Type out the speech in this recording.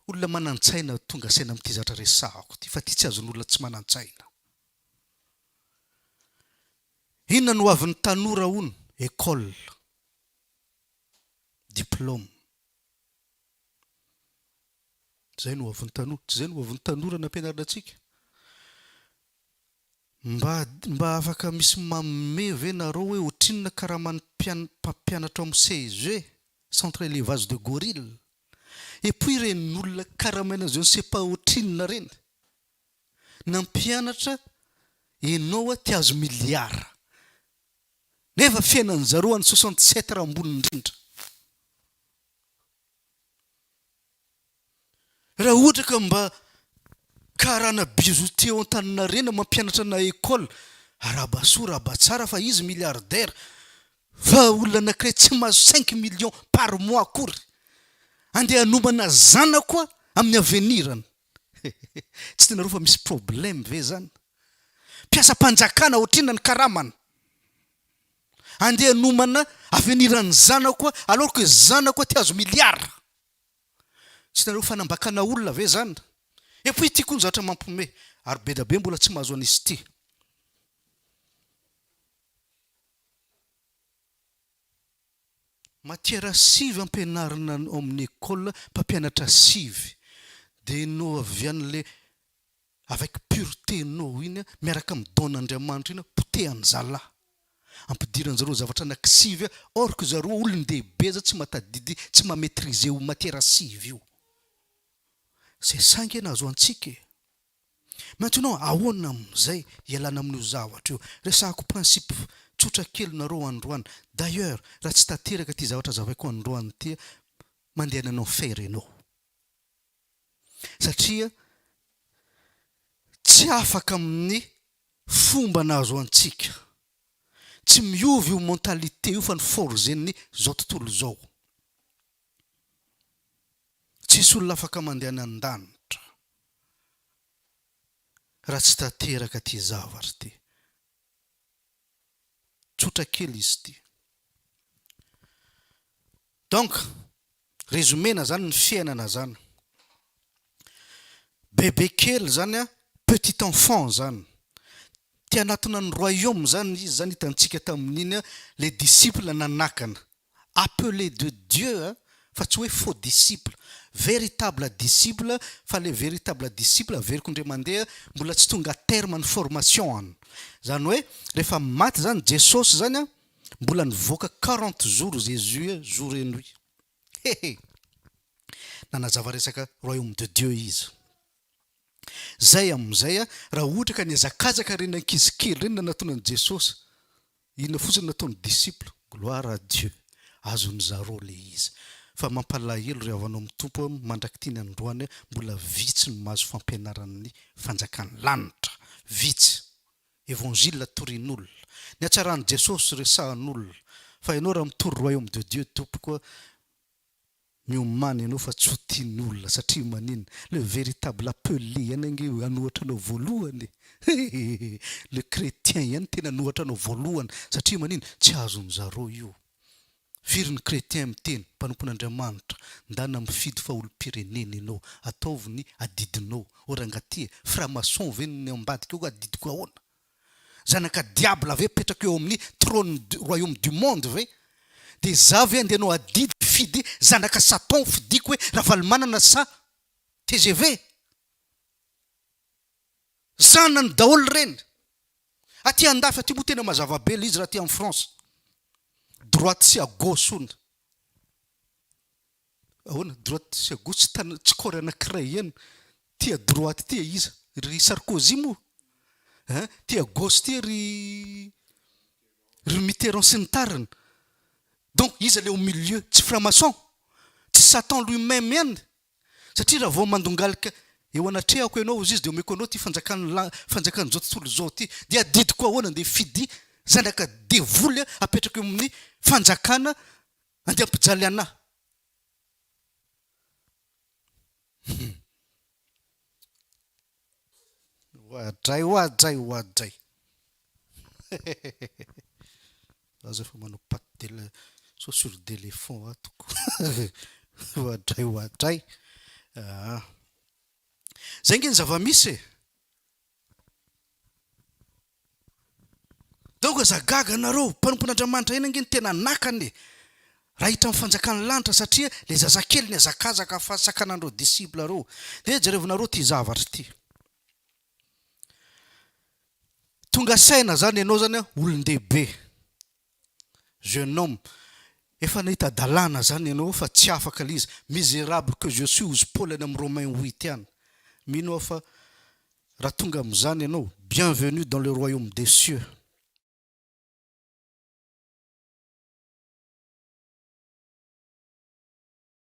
olona manan-tsaina tonga saina amin'ity zatra resahako ty fa ty tsy azon'olona tsy manan-tsaina. Inona no avin'ny tanora hono? École, diplôme. Zay no avin'ny tanora, tsy zay no avin'ny tanora nampianarina antsika. Mba afaka misy mamme ve nareo hoe ohatrinona karaha mpampianatra amin'ny CEG, centre élevage de gorille. Et puis ren'olona karamana zao ne sais pas ohatrinona reny. Nampianatra ianao ty azo miliara. Nefa fiainan'ny zareo any 67 raha ambony indrindra. Raha ohatra ka mba karana bijoutier ao Antananarena mampianatra na école, arabasoa rabatsara fa izy milliardaire. Fa olona anankiray tsy mahazo 5 millions par mois akory. Andeha hanomana zanako amin'ny avenirany. Tsy tenareo fa misy problème ve zany? Piasa mpanjakana ohatrinona ny karamana. Andeha hanomana aveniran'ny zanako alors que zanako ty azo milliard. Tsy tenareo fanambakana olona ve zany? Et puis ty koa zatra mampome ary be da be mbola tsy mahazo anisy ty. Matière sivy ampianarina amin'ny école, mpampianatra sivy. Dia no avy an'le avec pureté no iny miaraka amin'ny don'Andriamanitra iny potehany zalahy. Ampidirany zareo zavatra anankisivy or que zareo olon-dehibe za tsy matadidy, tsy mametrize io matière sivy io. C'est ça nge nazo antsika. Maintenant ahoana amin'izay ialana amin'io zavatra io? Resahako principe tsotra kely nareo androany. D'ailleurs, raha tsy tanteraka ty zavatra zavaiko androany ty, mandeha nanao fery ianao. Satria tsy afaka amin'ny fomba nazo antsika. Tsy miovy io mentalité io fa ny forzen'ny zao tontolo zao. Tsisy olona afaka mandeha nan-danitra raha tsy tanteraka ty zavatra ty. Tsotra kely izy ty. Donc, résumena zany ny fiainana zany. Bébé kely zany petit enfant zany. Ty anatina ny royaume zany izy zany hitantsika tamin'iny les disciples nanakana. Appelés de Dieu, fa tsy hoe faux disciples. Véritable disciple, fa le véritable disciple averiko ndre mandeha mbola tsy tonga terme ny formation. Zany hoe rehefa maty zany Jesosy zany mbola nivoaka 40 jours Jésus jour et nuit. Nanazava resaka royaume de Dieu izy. Zay am'izay raha ohatra ka niazakazaka reny ankizikely reny nanatonany Jesosy, ina fotsiny nataony disciple, gloire à Dieu, azony zareo le izy. Fa mampalahelo ry havanao amin'ny tompo mandraky ny androany mbola vitsy ny mahazo fampianaran'ny fanjakan'ny lanitra. Vitsy. Évangile torin'olona. Ny hatsaran'i Jesosy resahan'olona. Fa ianao raha mitory royaume de Dieu tompoko miomany ianao fa tsy ho tian'olona satria manina le véritable appelé ianange anohatra anao voalohany. Le chrétien ihany tena anohatra anao voalohany satria manina tsy azony zareo io. Firy ny chrétien miteny mpanompon'Andriamanitra ndana mifidy fa olo-pirenena ianao ataovy ny adidinao. Orangaty franc-maçon ve ny ambadika eo adidiko ahoana? Zanaka diable ve petraka eo amin'ny trône du royaume du monde ve? Dia zavy andehanao adidy fidy zanaka Satan fidiko hoe raha valmanana sa TGV. Zanany daholo reny. Aty andafy aty moa tena mazava be izy raha aty en France. Droite sy à gauche ona. Ahoana droite sy à gauche tsy kory anankiray ihany. Ty à droite ty iza? Ry Sarkozy moa. Ty à gauche ty ry Mitterrand sy ny tariny. Donc iza le au milieu, tsy franc-maçon, tsy Satan lui-même ihany. Satria raha vao mandongalika eo anatrehako ianao izy dia omeko anao ty fanjakan'ny zao tontolo zao ty. Dia adidiko ahoana dia fidy zanaka devoly apetraka eo amin'ny fanjakana andeha ampijaly anahy. Hoadray. Aza fa manao patte soit sur d'éléphant atoko. Hoadray. zay nge ny zava-misy e. daoka zagaga nareo mpanompon'Andriamanitra eny ange ny tena nakany raha hitra amin'ny fanjakany lanitra satria le zazakely ny azakazaka fa sakanandreo disciple reo. De jerevonareo ty zavatra ty. Tonga saina zany ianao zany olon-dehibe, jeune homme, efa nahita dalàna zany ianao fa tsy afaka l'izy. Misérable que je suis ozy Paul any amin'ny Romain 8 any. Mino fa raha tonga am'zany ianao, bienvenue dans le royaume des cieux.